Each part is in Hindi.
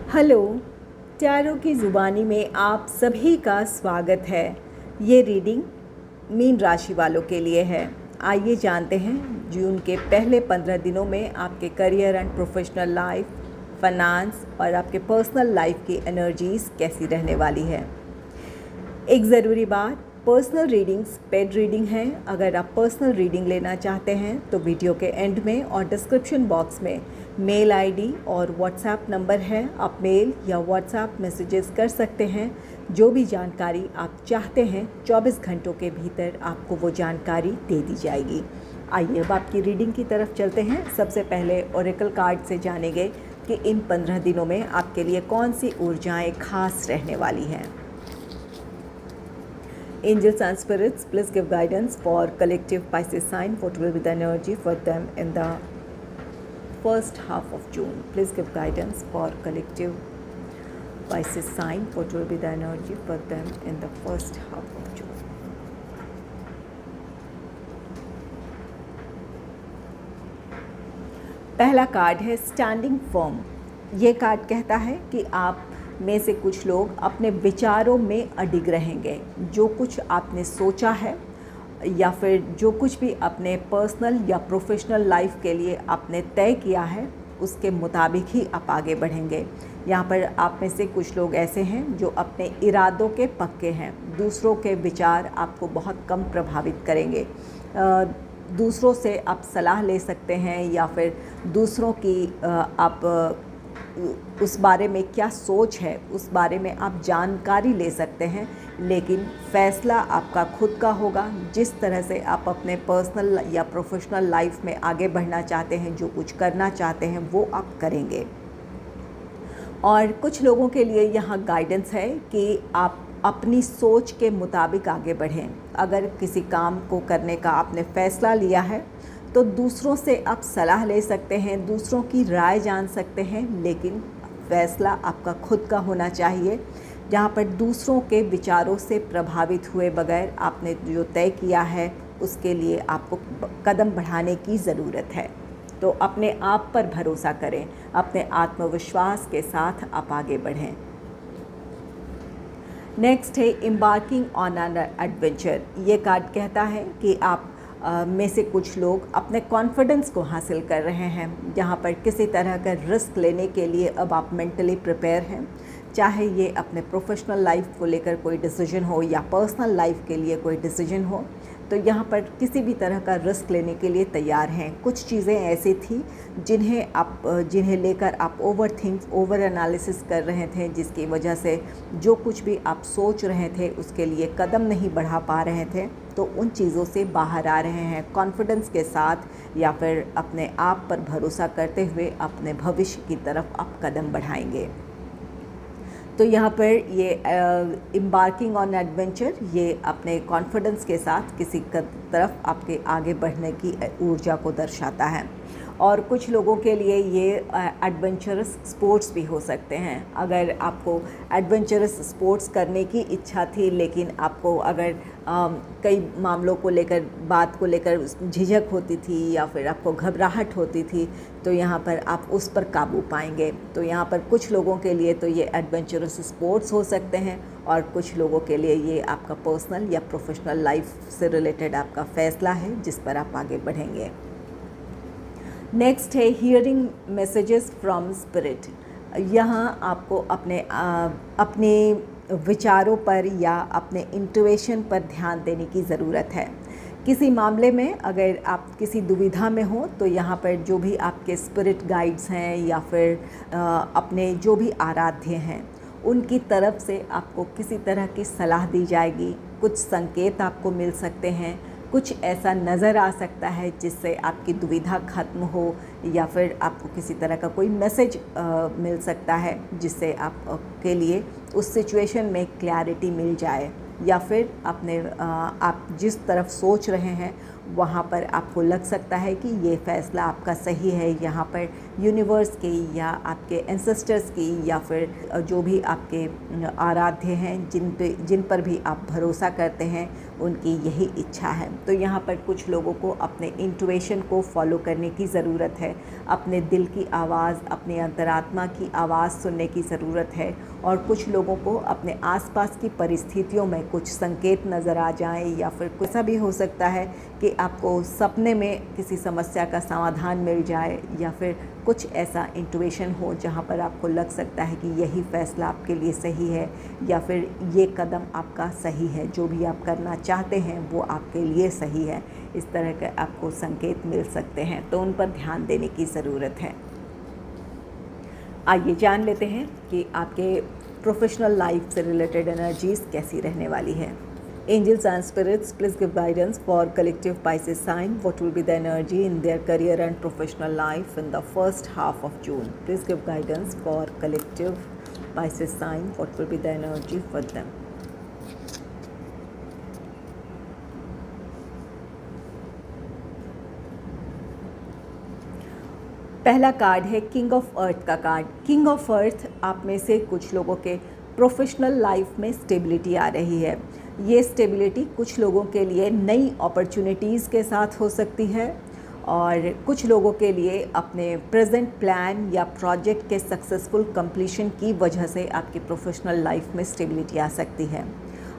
हेलो, टैरो की ज़ुबानी में आप सभी का स्वागत है। ये रीडिंग मीन राशि वालों के लिए है। आइए जानते हैं जून के पहले 15 दिनों में आपके career and professional life, finance और आपके पर्सनल लाइफ की एनर्जीज़ कैसी रहने वाली है। एक ज़रूरी बात, पर्सनल रीडिंग्स पेड रीडिंग है। अगर आप पर्सनल रीडिंग लेना चाहते हैं तो वीडियो के एंड में और डिस्क्रिप्शन बॉक्स में मेल आईडी और व्हाट्सएप नंबर है। आप मेल या व्हाट्सएप मैसेजेस कर सकते हैं। जो भी जानकारी आप चाहते हैं 24 घंटों के भीतर आपको वो जानकारी दे दी जाएगी। आइए अब आपकी रीडिंग की तरफ चलते हैं। सबसे पहले ओरेकल कार्ड से जानेंगे कि इन 15 दिनों में आपके लिए कौन सी ऊर्जाएं खास रहने वाली हैं। Angels and spirits, please give guidance for collective Pisces sign. What will be the energy for them in the first half of June? Please give guidance for collective Pisces sign. What will be the energy for them in the first half of June? पहला कार्ड है स्टैंडिंग फर्म। ये कार्ड कहता है कि आप में से कुछ लोग अपने विचारों में अडिग रहेंगे। जो कुछ आपने सोचा है या फिर जो कुछ भी अपने पर्सनल या प्रोफेशनल लाइफ के लिए आपने तय किया है उसके मुताबिक ही आप आगे बढ़ेंगे। यहाँ पर आप में से कुछ लोग ऐसे हैं जो अपने इरादों के पक्के हैं। दूसरों के विचार आपको बहुत कम प्रभावित करेंगे। दूसरों से आप सलाह ले सकते हैं या फिर दूसरों की आप उस बारे में क्या सोच है उस बारे में आप जानकारी ले सकते हैं, लेकिन फ़ैसला आपका खुद का होगा। जिस तरह से आप अपने पर्सनल या प्रोफेशनल लाइफ में आगे बढ़ना चाहते हैं, जो कुछ करना चाहते हैं वो आप करेंगे। और कुछ लोगों के लिए यहाँ गाइडेंस है कि आप अपनी सोच के मुताबिक आगे बढ़ें। अगर किसी काम को करने का आपने फ़ैसला लिया है तो दूसरों से आप सलाह ले सकते हैं, दूसरों की राय जान सकते हैं, लेकिन फ़ैसला आपका खुद का होना चाहिए। जहाँ पर दूसरों के विचारों से प्रभावित हुए बगैर आपने जो तय किया है उसके लिए आपको कदम बढ़ाने की ज़रूरत है। तो अपने आप पर भरोसा करें, अपने आत्मविश्वास के साथ आप आगे बढ़ें। नेक्स्ट है एम्बार्किंग ऑन एन एडवेंचर। ये कार्ड कहता है कि आप में से कुछ लोग अपने कॉन्फिडेंस को हासिल कर रहे हैं। जहाँ पर किसी तरह का रिस्क लेने के लिए अब आप मेंटली प्रिपेयर हैं। चाहे ये अपने प्रोफेशनल लाइफ को लेकर कोई डिसीजन हो या पर्सनल लाइफ के लिए कोई डिसीजन हो, तो यहाँ पर किसी भी तरह का रिस्क लेने के लिए तैयार हैं। कुछ चीज़ें ऐसी थी जिन्हें लेकर आप ओवर एनालिसिस कर रहे थे, जिसकी वजह से जो कुछ भी आप सोच रहे थे उसके लिए कदम नहीं बढ़ा पा रहे थे, तो उन चीज़ों से बाहर आ रहे हैं। कॉन्फिडेंस के साथ या फिर अपने आप पर भरोसा करते हुए अपने भविष्य की तरफ आप कदम बढ़ाएंगे। तो यहाँ पर ये एम्बार्किंग ऑन एडवेंचर, ये अपने कॉन्फिडेंस के साथ किसी तरफ आपके आगे बढ़ने की ऊर्जा को दर्शाता है। और कुछ लोगों के लिए ये एडवेंचरस स्पोर्ट्स भी हो सकते हैं। अगर आपको एडवेंचरस स्पोर्ट्स करने की इच्छा थी, लेकिन आपको अगर कई मामलों को लेकर बात को लेकर झिझक होती थी या फिर आपको घबराहट होती थी, तो यहाँ पर आप उस पर काबू पाएंगे। तो यहाँ पर कुछ लोगों के लिए तो ये एडवेंचरस स्पोर्ट्स हो सकते हैं और कुछ लोगों के लिए ये आपका पर्सनल या प्रोफेशनल लाइफ से रिलेटेड आपका फ़ैसला है जिस पर आप आगे बढ़ेंगे। नेक्स्ट है हियरिंग मैसेजेस फ्रॉम स्पिरिट। यहाँ आपको अपने विचारों पर या अपने इंट्यूशन पर ध्यान देने की ज़रूरत है। किसी मामले में अगर आप किसी दुविधा में हो तो यहाँ पर जो भी आपके स्पिरिट गाइड्स हैं या फिर अपने जो भी आराध्य हैं उनकी तरफ से आपको किसी तरह की सलाह दी जाएगी। कुछ संकेत आपको मिल सकते हैं, कुछ ऐसा नज़र आ सकता है जिससे आपकी दुविधा खत्म हो, या फिर आपको किसी तरह का कोई मैसेज मिल सकता है जिससे आपके लिए उस सिचुएशन में क्लैरिटी मिल जाए, या फिर आप जिस तरफ सोच रहे हैं वहाँ पर आपको लग सकता है कि ये फ़ैसला आपका सही है। यहाँ पर यूनिवर्स की या आपके एंसेस्टर्स की या फिर जो भी आपके आराध्य हैं जिन पर भी आप भरोसा करते हैं उनकी यही इच्छा है। तो यहाँ पर कुछ लोगों को अपने इंट्यूशन को फॉलो करने की ज़रूरत है, अपने दिल की आवाज़, अपने अंतरात्मा की आवाज़ सुनने की ज़रूरत है। और कुछ लोगों को अपने आसपास की परिस्थितियों में कुछ संकेत नज़र आ जाएं, या फिर कुछ ऐसा भी हो सकता है कि आपको सपने में किसी समस्या का समाधान मिल जाए, या फिर कुछ ऐसा इंट्यूशन हो जहाँ पर आपको लग सकता है कि यही फ़ैसला आपके लिए सही है, या फिर ये कदम आपका सही है, जो भी आप करना चाहते हैं वो आपके लिए सही है। इस तरह के आपको संकेत मिल सकते हैं, तो उन पर ध्यान देने की ज़रूरत है। आइए जान लेते हैं कि आपके प्रोफेशनल लाइफ से रिलेटेड एनर्जीज़ कैसी रहने वाली है। Angels and spirits, please give guidance for collective Pisces sign. What will be the energy in their career and professional life in the first half of June? Please give guidance for collective Pisces sign. What will be the energy for them? पहला कार्ड है किंग ऑफ अर्थ का कार्ड। किंग ऑफ अर्थ आप में से कुछ लोगों के प्रोफेशनल लाइफ में स्टेबिलिटी आ रही है। ये स्टेबिलिटी कुछ लोगों के लिए नई अपॉर्चुनिटीज़ के साथ हो सकती है, और कुछ लोगों के लिए अपने प्रेजेंट प्लान या प्रोजेक्ट के सक्सेसफुल कंप्लीशन की वजह से आपकी प्रोफेशनल लाइफ में स्टेबिलिटी आ सकती है।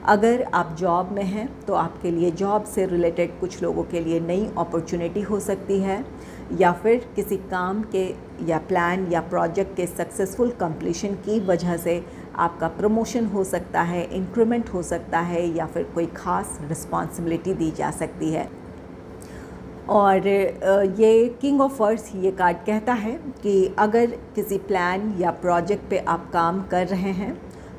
अगर आप जॉब में हैं तो आपके लिए जॉब से रिलेटेड कुछ लोगों के लिए नई अपॉर्चुनिटी हो सकती है, या फिर किसी काम के या प्लान या प्रोजेक्ट के सक्सेसफुल कंप्लीशन की वजह से आपका प्रमोशन हो सकता है, इंक्रीमेंट हो सकता है, या फिर कोई ख़ास रिस्पॉन्सिबिलिटी दी जा सकती है। और ये किंग ऑफ अर्थ ये कार्ड कहता है कि अगर किसी प्लान या प्रोजेक्ट पे आप काम कर रहे हैं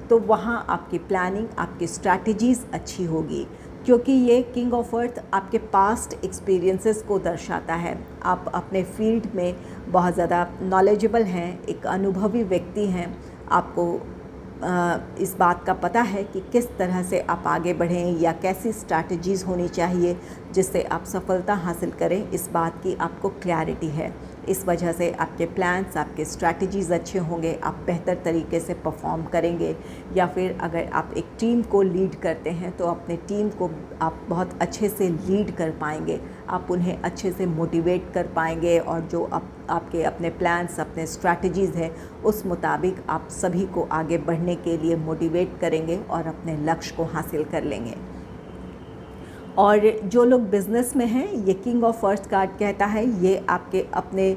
तो वहाँ आपकी प्लानिंग, आपकी स्ट्रैटेजीज़ अच्छी होगी, क्योंकि ये किंग ऑफ अर्थ आपके पास्ट एक्सपीरियंसेस को दर्शाता है। आप अपने फील्ड में बहुत ज़्यादा नॉलेजेबल हैं, एक अनुभवी व्यक्ति हैं, आपको इस बात का पता है कि किस तरह से आप आगे बढ़ें या कैसी स्ट्रैटेजीज़ होनी चाहिए जिससे आप सफलता हासिल करें, इस बात की आपको क्लैरिटी है। इस वजह से आपके प्लान्स, आपके स्ट्रैटेजीज़ अच्छे होंगे, आप बेहतर तरीके से परफॉर्म करेंगे। या फिर अगर आप एक टीम को लीड करते हैं तो अपने टीम को आप बहुत अच्छे से लीड कर पाएंगे, आप उन्हें अच्छे से मोटिवेट कर पाएंगे, और जो आपके अपने प्लान्स, अपने स्ट्रैटेजीज़ हैं उस मुताबिक आप सभी को आगे बढ़ने के लिए मोटिवेट करेंगे और अपने लक्ष्य को हासिल कर लेंगे। और जो लोग बिज़नेस में हैं, ये किंग ऑफ अर्थ कार्ड कहता है ये आपके अपने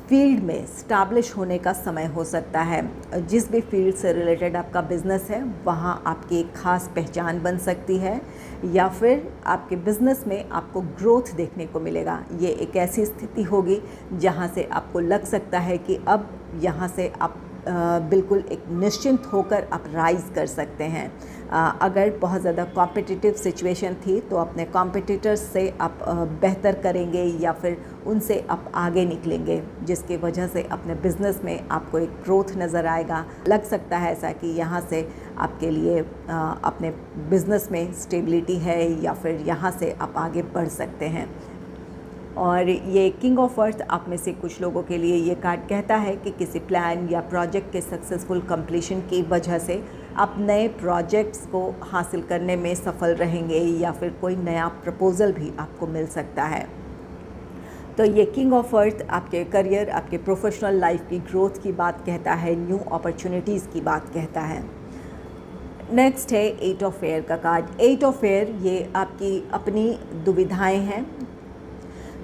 फील्ड में स्टैब्लिश होने का समय हो सकता है। जिस भी फील्ड से रिलेटेड आपका बिज़नेस है वहाँ आपकी एक ख़ास पहचान बन सकती है, या फिर आपके बिज़नेस में आपको ग्रोथ देखने को मिलेगा। ये एक ऐसी स्थिति होगी जहाँ से आपको लग सकता है कि अब यहाँ से आप बिल्कुल एक निश्चिंत होकर आप राइज़ कर सकते हैं। अगर बहुत ज़्यादा कॉम्पिटिटिव सिचुएशन थी तो अपने कॉम्पिटिटर्स से आप बेहतर करेंगे, या फिर उनसे आप आगे निकलेंगे, जिसकी वजह से अपने बिज़नेस में आपको एक ग्रोथ नज़र आएगा। लग सकता है ऐसा कि यहाँ से आपके लिए अपने बिज़नेस में स्टेबिलिटी है, या फिर यहाँ से आप आगे बढ़ सकते हैं। और ये किंग ऑफ अर्थ आप में से कुछ लोगों के लिए ये कार्ड कहता है कि किसी प्लान या प्रोजेक्ट के सक्सेसफुल कंप्लीशन की वजह से आप नए प्रोजेक्ट्स को हासिल करने में सफल रहेंगे, या फिर कोई नया प्रपोज़ल भी आपको मिल सकता है। तो ये किंग ऑफ अर्थ आपके करियर, आपके प्रोफेशनल लाइफ की ग्रोथ की बात कहता है, न्यू अपॉर्चुनिटीज़ की बात कहता है। नेक्स्ट है एट ऑफ एयर का कार्ड। एट ऑफ एयर ये आपकी अपनी दुविधाएं हैं।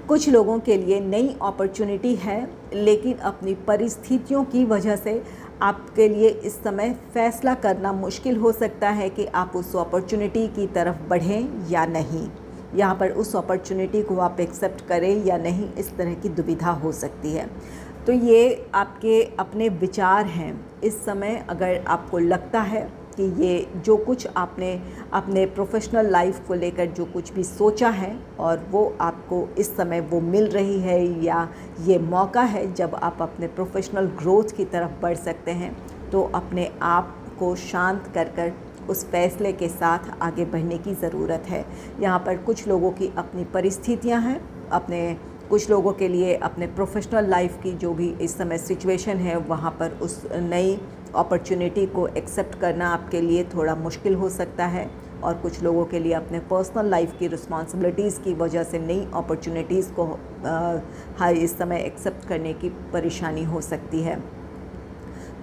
कुछ लोगों के लिए नई अपॉर्चुनिटी है, लेकिन अपनी परिस्थितियों की वजह से आपके लिए इस समय फ़ैसला करना मुश्किल हो सकता है कि आप उस अपॉर्चुनिटी की तरफ बढ़ें या नहीं। यहाँ पर उस अपॉर्चुनिटी को आप एक्सेप्ट करें या नहीं, इस तरह की दुविधा हो सकती है। तो ये आपके अपने विचार हैं। इस समय अगर आपको लगता है कि ये जो कुछ आपने अपने प्रोफेशनल लाइफ को लेकर जो कुछ भी सोचा है और वो आपको इस समय वो मिल रही है, या ये मौका है जब आप अपने प्रोफेशनल ग्रोथ की तरफ बढ़ सकते हैं, तो अपने आप को शांत कर उस फैसले के साथ आगे बढ़ने की ज़रूरत है। यहाँ पर कुछ लोगों की अपनी परिस्थितियाँ हैं, कुछ लोगों के लिए अपने प्रोफेशनल लाइफ की जो भी इस समय सिचुएशन है वहाँ पर उस नई अपॉर्चुनिटी को एक्सेप्ट करना आपके लिए थोड़ा मुश्किल हो सकता है। और कुछ लोगों के लिए अपने पर्सनल लाइफ की रिस्पॉन्सिबिलिटीज़ की वजह से नई अपॉर्चुनिटीज़ को इस समय एक्सेप्ट करने की परेशानी हो सकती है।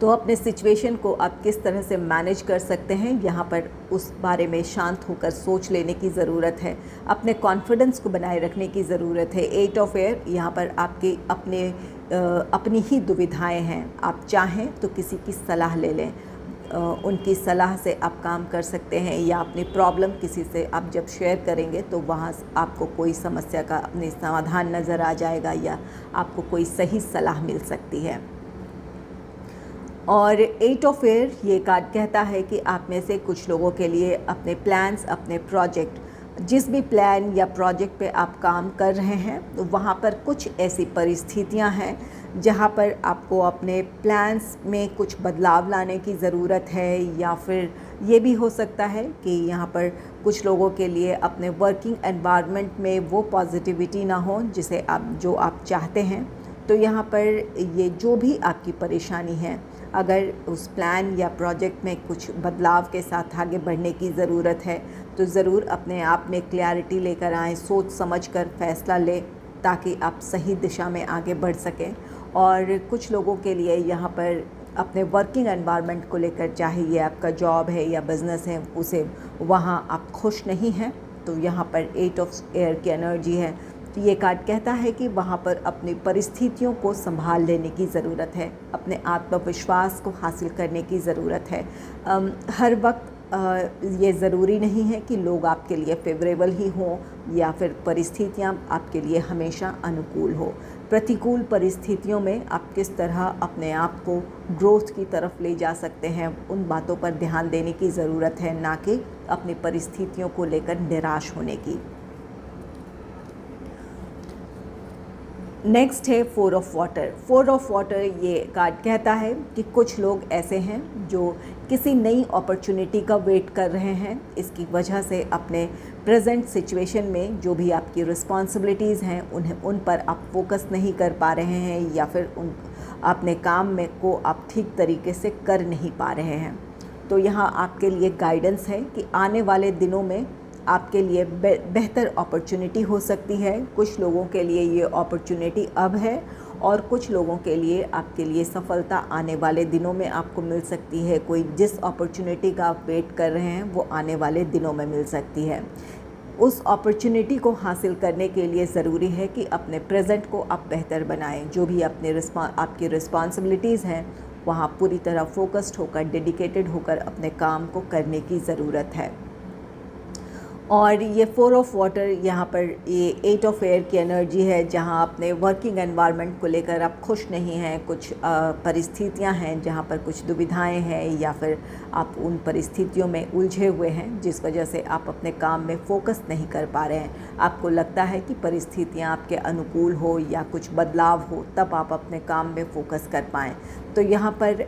तो अपने सिचुएशन को आप किस तरह से मैनेज कर सकते हैं, यहाँ पर उस बारे में शांत होकर सोच लेने की ज़रूरत है। अपने कॉन्फिडेंस को बनाए रखने की ज़रूरत है। 8 ऑफ एयर यहाँ पर आपके अपनी ही दुविधाएं हैं। आप चाहें तो किसी की सलाह ले लें, उनकी सलाह से आप काम कर सकते हैं, या अपनी प्रॉब्लम किसी से आप जब शेयर करेंगे तो वहाँ आपको कोई समस्या का अपनी समाधान नज़र आ जाएगा, या आपको कोई सही सलाह मिल सकती है। और 8 ऑफ एयर ये कार्ड कहता है कि आप में से कुछ लोगों के लिए अपने प्लान्स, अपने प्रोजेक्ट, जिस भी प्लान या प्रोजेक्ट पे आप काम कर रहे हैं, तो वहाँ पर कुछ ऐसी परिस्थितियाँ हैं जहाँ पर आपको अपने प्लान्स में कुछ बदलाव लाने की ज़रूरत है, या फिर ये भी हो सकता है कि यहाँ पर कुछ लोगों के लिए अपने वर्किंग एनवायरनमेंट में वो पॉजिटिविटी ना हो जिसे आप चाहते हैं। तो यहाँ पर ये जो भी आपकी परेशानी है, अगर उस प्लान या प्रोजेक्ट में कुछ बदलाव के साथ आगे बढ़ने की ज़रूरत है, तो ज़रूर अपने आप में क्लैरिटी लेकर आएँ, सोच समझकर फ़ैसला लें ताकि आप सही दिशा में आगे बढ़ सकें। और कुछ लोगों के लिए यहाँ पर अपने वर्किंग एनवायरनमेंट को लेकर, चाहे ये आपका जॉब है या बिज़नेस है, उसे वहाँ आप खुश नहीं हैं, तो यहाँ पर 8 ऑफ एयर की एनर्जी है। तो ये कार्ड कहता है कि वहाँ पर अपनी परिस्थितियों को संभाल लेने की ज़रूरत है, अपने आत्मविश्वास को हासिल करने की ज़रूरत है। हर वक्त ये ज़रूरी नहीं है कि लोग आपके लिए फेवरेबल ही हों या फिर परिस्थितियाँ आपके लिए हमेशा अनुकूल हो। प्रतिकूल परिस्थितियों में आप किस तरह अपने आप को ग्रोथ की तरफ ले जा सकते हैं, उन बातों पर ध्यान देने की ज़रूरत है, ना कि अपनी परिस्थितियों को लेकर निराश होने की। नेक्स्ट है 4 ऑफ वाटर। 4 ऑफ वाटर ये कार्ड कहता है कि कुछ लोग ऐसे हैं जो किसी नई अपॉर्चुनिटी का वेट कर रहे हैं। इसकी वजह से अपने प्रेजेंट सिचुएशन में जो भी आपकी रिस्पॉन्सिबिलिटीज़ हैं उन पर आप फोकस नहीं कर पा रहे हैं, या फिर अपने काम में को आप ठीक तरीके से कर नहीं पा रहे हैं। तो यहाँ आपके लिए गाइडेंस है कि आने वाले दिनों में आपके लिए बेहतर अपॉर्चुनिटी हो सकती है। कुछ लोगों के लिए ये अपॉर्चुनिटी अब है, और कुछ लोगों के लिए आपके लिए सफलता आने वाले दिनों में आपको मिल सकती है। कोई जिस अपॉर्चुनिटी का आप वेट कर रहे हैं वो आने वाले दिनों में मिल सकती है। उस अपॉर्चुनिटी को हासिल करने के लिए ज़रूरी है कि अपने प्रेजेंट को आप बेहतर बनाएं। जो भी आपकी रिस्पॉन्सिबिलिटीज़ हैं वहाँ पूरी तरह फोकस्ड होकर, डेडिकेटेड होकर अपने काम को करने की ज़रूरत है। और ये 4 ऑफ वाटर यहाँ पर ये 8 ऑफ एयर की एनर्जी है, जहाँ अपने वर्किंग एनवायरनमेंट को लेकर आप खुश नहीं हैं। कुछ परिस्थितियाँ हैं जहाँ पर कुछ दुविधाएं हैं, या फिर आप उन परिस्थितियों में उलझे हुए हैं जिस वजह से आप अपने काम में फोकस नहीं कर पा रहे हैं। आपको लगता है कि परिस्थितियाँ आपके अनुकूल हो या कुछ बदलाव हो, तब आप अपने काम में फोकस कर पाएँ। तो यहाँ पर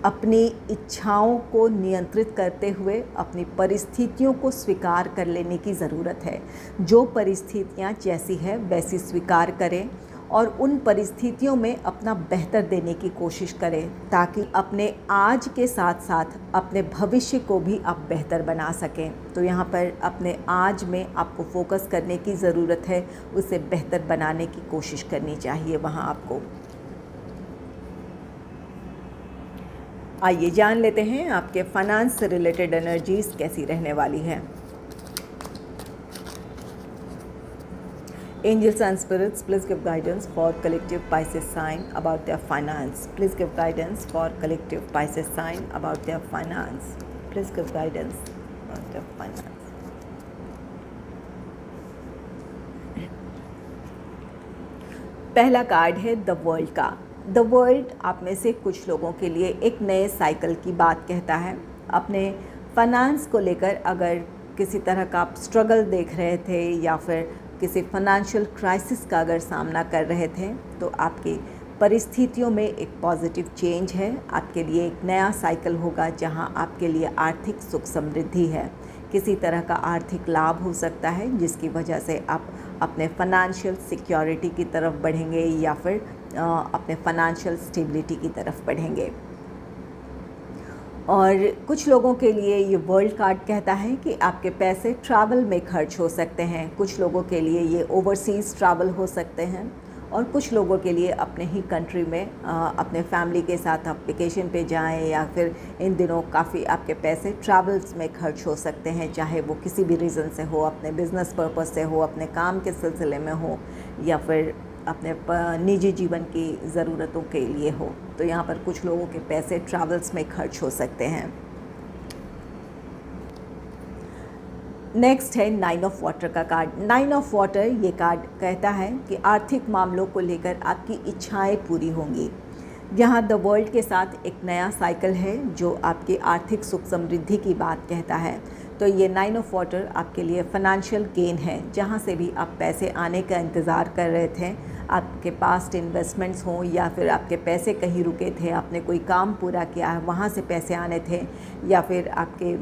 अपनी इच्छाओं को नियंत्रित करते हुए अपनी परिस्थितियों को स्वीकार कर लेने की ज़रूरत है। जो परिस्थितियाँ जैसी है वैसी स्वीकार करें, और उन परिस्थितियों में अपना बेहतर देने की कोशिश करें, ताकि अपने आज के साथ साथ अपने भविष्य को भी आप बेहतर बना सकें। तो यहाँ पर अपने आज में आपको फोकस करने की ज़रूरत है, उसे बेहतर बनाने की कोशिश करनी चाहिए वहाँ आपको। आइए जान लेते हैं आपके फाइनेंस से रिलेटेड एनर्जीज़ कैसी रहने वाली है। Angels and spirits, please give guidance for collective Pisces sign about their finance. Please give guidance for collective Pisces sign about their finance. Please give guidance about their finance. पहला कार्ड है द वर्ल्ड का। द वर्ल्ड आप में से कुछ लोगों के लिए एक नए साइकिल की बात कहता है। अपने फाइनेंस को लेकर अगर किसी तरह का आप स्ट्रगल देख रहे थे, या फिर किसी फाइनेंशियल क्राइसिस का अगर सामना कर रहे थे, तो आपकी परिस्थितियों में एक पॉजिटिव चेंज है। आपके लिए एक नया साइकिल होगा जहां आपके लिए आर्थिक सुख समृद्धि है। किसी तरह का आर्थिक लाभ हो सकता है जिसकी वजह से आप अपने फाइनेंशियल सिक्योरिटी की तरफ बढ़ेंगे, या फिर अपने फाइनेंशियल स्टेबिलिटी की तरफ बढ़ेंगे। और कुछ लोगों के लिए ये वर्ल्ड कार्ड कहता है कि आपके पैसे ट्रैवल में खर्च हो सकते हैं। कुछ लोगों के लिए ये ओवरसीज़ ट्रैवल हो सकते हैं और कुछ लोगों के लिए अपने ही कंट्री में अपने फैमिली के साथ आप वेकेशन पे जाएं, या फिर इन दिनों काफ़ी आपके पैसे ट्रैवल्स में खर्च हो सकते हैं, चाहे वो किसी भी रीज़न से हो, अपने बिज़नेस पर्पस से हो, अपने काम के सिलसिले में हो, या फिर अपने निजी जीवन की ज़रूरतों के लिए हो। तो यहाँ पर कुछ लोगों के पैसे ट्रैवल्स में खर्च हो सकते हैं। नेक्स्ट है 9 ऑफ वाटर का कार्ड। 9 ऑफ वाटर ये कार्ड कहता है कि आर्थिक मामलों को लेकर आपकी इच्छाएं पूरी होंगी। यहाँ द वर्ल्ड के साथ एक नया साइकिल है जो आपकी आर्थिक सुख समृद्धि की बात कहता है। तो ये 9 ऑफ वाटर आपके लिए फ़ाइनेंशियल गेन है। जहाँ से भी आप पैसे आने का इंतज़ार कर रहे थे, आपके पास्ट इन्वेस्टमेंट्स हों या फिर आपके पैसे कहीं रुके थे, आपने कोई काम पूरा किया है, वहाँ से पैसे आने थे, या फिर आपके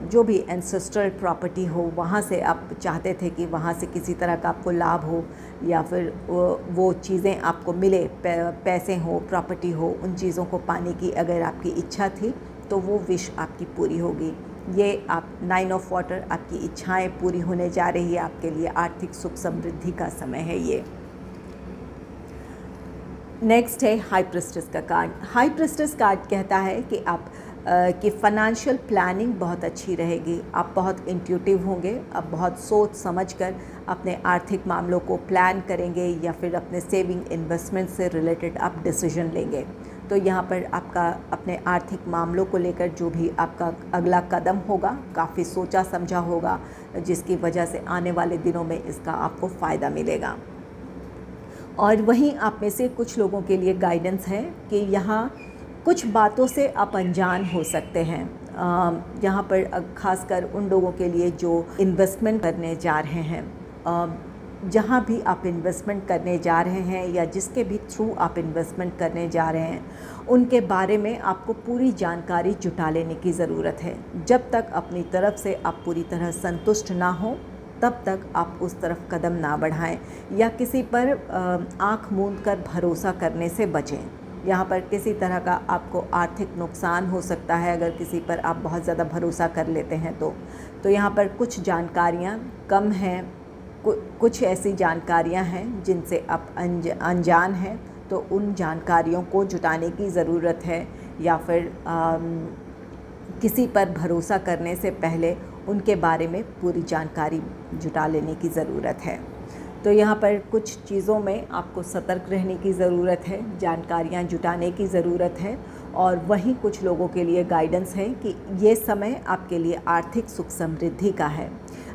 जो भी एंसेस्ट्रल प्रॉपर्टी हो, वहाँ से आप चाहते थे कि वहाँ से किसी तरह का आपको लाभ हो, या फिर वो चीज़ें आपको मिले, पैसे हो, प्रॉपर्टी हो, उन चीज़ों को पाने की अगर आपकी इच्छा थी तो वो विश आपकी पूरी होगी। ये आप 9 ऑफ वाटर, आपकी इच्छाएं पूरी होने जा रही है। आपके लिए आर्थिक सुख समृद्धि का समय है ये। नेक्स्ट है हाई प्रिस्टेस का कार्ड। हाई प्रिस्टेस कार्ड कहता है कि आप कि फ़ाइनेंशियल प्लानिंग बहुत अच्छी रहेगी। आप बहुत इंट्यूटिव होंगे, आप बहुत सोच समझकर अपने आर्थिक मामलों को प्लान करेंगे, या फिर अपने सेविंग इन्वेस्टमेंट से रिलेटेड आप डिसीजन लेंगे। तो यहाँ पर आपका अपने आर्थिक मामलों को लेकर जो भी आपका अगला कदम होगा, काफ़ी सोचा समझा होगा, जिसकी वजह से आने वाले दिनों में इसका आपको फ़ायदा मिलेगा। और वहीं आप में से कुछ लोगों के लिए गाइडेंस है कि यहाँ कुछ बातों से आप अनजान हो सकते हैं। यहाँ पर ख़ासकर उन लोगों के लिए जो इन्वेस्टमेंट करने जा रहे हैं, जहाँ भी आप इन्वेस्टमेंट करने जा रहे हैं या जिसके भी थ्रू आप इन्वेस्टमेंट करने जा रहे हैं, उनके बारे में आपको पूरी जानकारी जुटा लेने की ज़रूरत है। जब तक अपनी तरफ से आप पूरी तरह संतुष्ट ना हो, तब तक आप उस तरफ कदम ना बढ़ाएं, या किसी पर आँख मूंद कर भरोसा करने से बचें। यहाँ पर किसी तरह का आपको आर्थिक नुकसान हो सकता है अगर किसी पर आप बहुत ज़्यादा भरोसा कर लेते हैं तो यहाँ पर कुछ जानकारियाँ कम हैं, कुछ ऐसी जानकारियाँ हैं जिनसे आप अनजान हैं, तो उन जानकारियों को जुटाने की ज़रूरत है, या फिर किसी पर भरोसा करने से पहले उनके बारे में पूरी जानकारी जुटा लेने की ज़रूरत है। तो यहाँ पर कुछ चीज़ों में आपको सतर्क रहने की ज़रूरत है, जानकारियाँ जुटाने की ज़रूरत है। और वहीं कुछ लोगों के लिए गाइडेंस है कि ये समय आपके लिए आर्थिक सुख समृद्धि का है।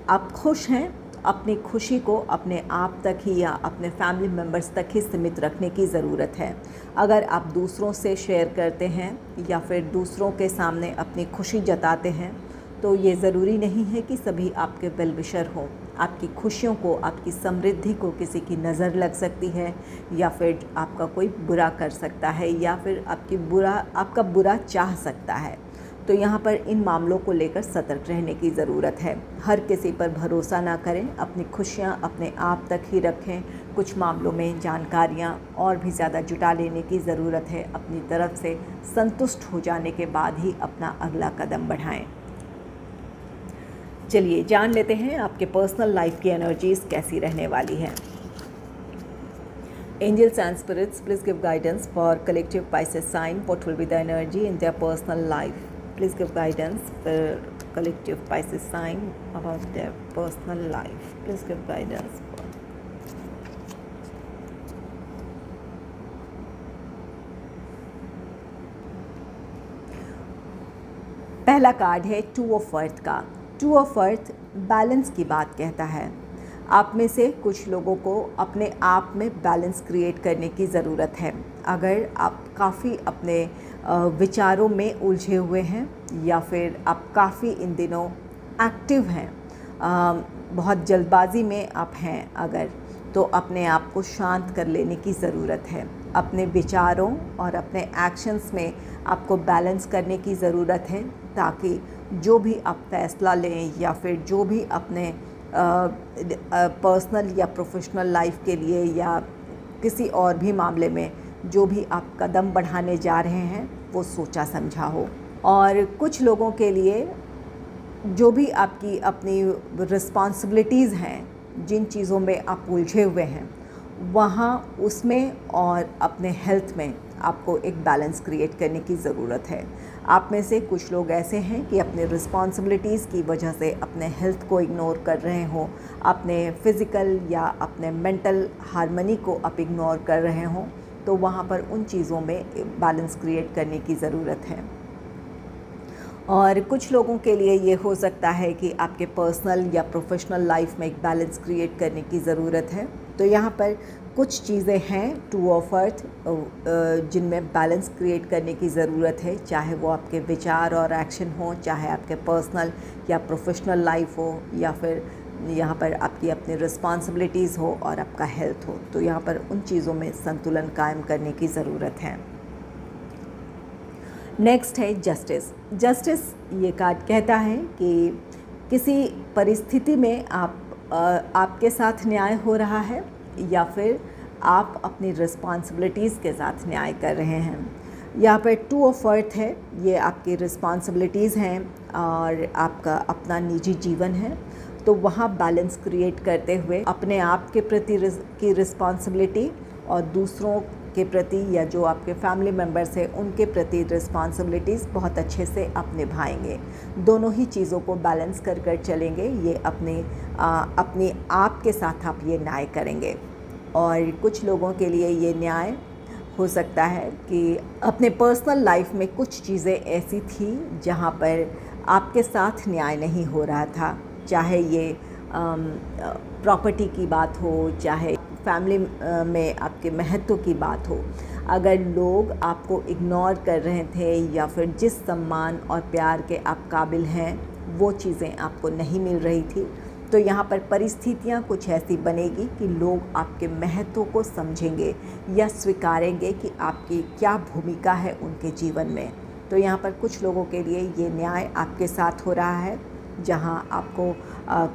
आप खुश हैं, अपनी खुशी को अपने आप तक ही या अपने फैमिली मेम्बर्स तक ही सीमित रखने की ज़रूरत है। अगर आप दूसरों से शेयर करते हैं या फिर दूसरों के सामने अपनी खुशी जताते हैं, तो ये ज़रूरी नहीं है कि सभी आपके वेल विशर हों। आपकी खुशियों को, आपकी समृद्धि को किसी की नज़र लग सकती है, या फिर आपका कोई बुरा कर सकता है, या फिर आपका बुरा चाह सकता है। तो यहाँ पर इन मामलों को लेकर सतर्क रहने की ज़रूरत है। हर किसी पर भरोसा ना करें, अपनी खुशियाँ अपने आप तक ही रखें। कुछ मामलों में जानकारियाँ और भी ज़्यादा जुटा लेने की ज़रूरत है। अपनी तरफ से संतुष्ट हो जाने के बाद ही अपना अगला कदम बढ़ाएं। चलिए जान लेते हैं आपके पर्सनल लाइफ की एनर्जीज़ कैसी रहने वाली है। Angels and spirits, please give guidance for collective Pisces sign. What will be the energy in their personal life? Please give guidance for collective Pisces sign about their personal life. Please give guidance for पहला कार्ड है 2 ऑफ अर्थ का। 2 ऑफ अर्थ बैलेंस की बात कहता है। आप में से कुछ लोगों को अपने आप में बैलेंस क्रिएट करने की ज़रूरत है। अगर आप काफ़ी अपने विचारों में उलझे हुए हैं, या फिर आप काफ़ी इन दिनों एक्टिव हैं, बहुत जल्दबाजी में आप हैं अगर, तो अपने आप को शांत कर लेने की ज़रूरत है। अपने विचारों और अपने एक्शंस में आपको बैलेंस करने की ज़रूरत है, ताकि जो भी आप फैसला लें या फिर जो भी अपने पर्सनल या प्रोफेशनल लाइफ के लिए या किसी और भी मामले में जो भी आप कदम बढ़ाने जा रहे हैं वो सोचा समझा हो। और कुछ लोगों के लिए जो भी आपकी अपनी रिस्पॉन्सिबिलिटीज़ हैं, जिन चीज़ों में आप उलझे हुए हैं, वहाँ उसमें और अपने हेल्थ में आपको एक बैलेंस क्रिएट करने की ज़रूरत है। आप में से कुछ लोग ऐसे हैं कि अपने रिस्पॉन्सिबिलिटीज़ की वजह से अपने हेल्थ को इग्नोर कर रहे हों, अपने फ़िज़िकल या अपने मेंटल हार्मनी को आप इग्नोर कर रहे हों, तो वहाँ पर उन चीज़ों में बैलेंस क्रिएट करने की ज़रूरत है। और कुछ लोगों के लिए ये हो सकता है कि आपके पर्सनल या प्रोफेशनल लाइफ में एक बैलेंस क्रिएट करने की ज़रूरत है। तो यहाँ पर कुछ चीज़ें हैं टू ऑफ अर्थ जिनमें बैलेंस क्रिएट करने की ज़रूरत है, चाहे वो आपके विचार और एक्शन हो, चाहे आपके पर्सनल या प्रोफेशनल लाइफ हो, या फिर यहाँ पर आपकी अपनी रिस्पॉन्सिबिलिटीज़ हो और आपका हेल्थ हो। तो यहाँ पर उन चीज़ों में संतुलन कायम करने की ज़रूरत है। नेक्स्ट है जस्टिस। जस्टिस ये कार्ड कहता है कि किसी परिस्थिति में आपके साथ न्याय हो रहा है या फिर आप अपनी रिस्पॉन्सिबिलिटीज़ के साथ न्याय कर रहे हैं। यहाँ पर टू ऑफ अर्थ है, ये आपकी रिस्पॉन्सिबिलिटीज़ हैं और आपका अपना निजी जीवन है। तो वहाँ बैलेंस क्रिएट करते हुए अपने आप के प्रति की रिस्पॉन्सिबिलिटी और दूसरों के प्रति या जो आपके फैमिली मेम्बर्स हैं उनके प्रति रिस्पॉन्सिबिलिटीज़ बहुत अच्छे से आप निभाएंगे। दोनों ही चीज़ों को बैलेंस कर कर चलेंगे। ये अपने आप के साथ आप ये न्याय करेंगे। और कुछ लोगों के लिए ये न्याय हो सकता है कि अपने पर्सनल लाइफ में कुछ चीज़ें ऐसी थी जहाँ पर आपके साथ न्याय नहीं हो रहा था, चाहे ये प्रॉपर्टी की बात हो, चाहे फैमिली में आपके महत्व की बात हो। अगर लोग आपको इग्नोर कर रहे थे या फिर जिस सम्मान और प्यार के आप काबिल हैं वो चीज़ें आपको नहीं मिल रही थी, तो यहाँ पर परिस्थितियाँ कुछ ऐसी बनेगी कि लोग आपके महत्व को समझेंगे या स्वीकारेंगे कि आपकी क्या भूमिका है उनके जीवन में। तो यहाँ पर कुछ लोगों के लिए ये न्याय आपके साथ हो रहा है, जहाँ आपको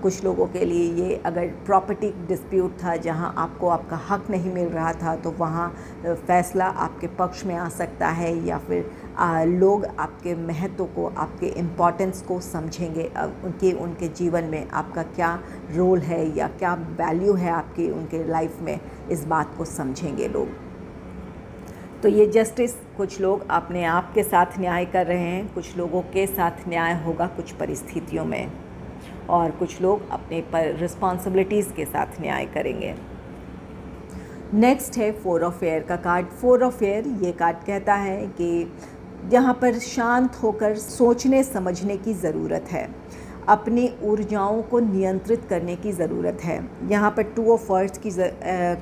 कुछ लोगों के लिए ये अगर प्रॉपर्टी डिस्प्यूट था जहाँ आपको आपका हक नहीं मिल रहा था, तो वहाँ फ़ैसला आपके पक्ष में आ सकता है या फिर लोग आपके महत्व को, आपके इम्पोर्टेंस को समझेंगे। उनके जीवन में आपका क्या रोल है या क्या वैल्यू है आपकी उनके लाइफ में, इस बात को समझेंगे लोग। तो ये जस्टिस, कुछ लोग अपने आप के साथ न्याय कर रहे हैं, कुछ लोगों के साथ न्याय होगा कुछ परिस्थितियों में, और कुछ लोग अपने पर रिस्पॉन्सिबिलिटीज़ के साथ न्याय करेंगे। नेक्स्ट है 4 ऑफ एयर का कार्ड। 4 ऑफ एयर ये कार्ड कहता है कि यहाँ पर शांत होकर सोचने समझने की ज़रूरत है, अपनी ऊर्जाओं को नियंत्रित करने की ज़रूरत है। यहाँ पर 2 ऑफ अर्थ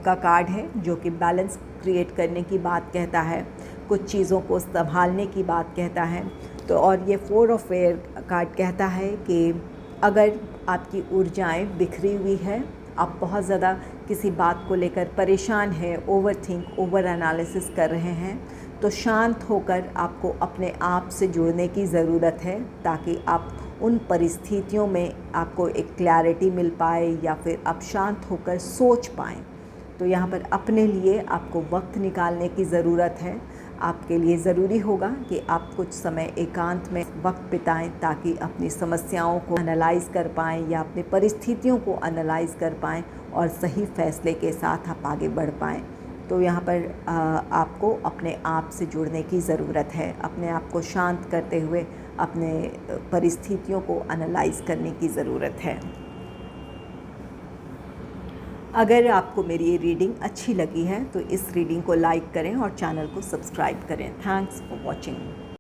का कार्ड है जो कि बैलेंस क्रिएट करने की बात कहता है, कुछ चीज़ों को संभालने की बात कहता है। तो और ये 4 ऑफ एयर कार्ड कहता है कि अगर आपकी ऊर्जाएं बिखरी हुई है, आप बहुत ज़्यादा किसी बात को लेकर परेशान हैं, ओवर एनालिसिस कर रहे हैं, तो शांत होकर आपको अपने आप से जुड़ने की ज़रूरत है, ताकि आप उन परिस्थितियों में आपको एक क्लैरिटी मिल पाए या फिर आप शांत होकर सोच पाएँ। तो यहाँ पर अपने लिए आपको वक्त निकालने की ज़रूरत है। आपके लिए ज़रूरी होगा कि आप कुछ समय एकांत में वक्त बिताएं, ताकि अपनी समस्याओं को एनालाइज़ कर पाएँ या अपनी परिस्थितियों को एनालाइज़ कर पाएँ और सही फैसले के साथ आप आगे बढ़ पाएँ। तो यहाँ पर आपको अपने आप से जुड़ने की ज़रूरत है, अपने आप को शांत करते हुए अपने परिस्थितियों को एनालाइज़ करने की ज़रूरत है। अगर आपको मेरी ये रीडिंग अच्छी लगी है तो इस रीडिंग को लाइक करें और चैनल को सब्सक्राइब करें। Thanks for watching.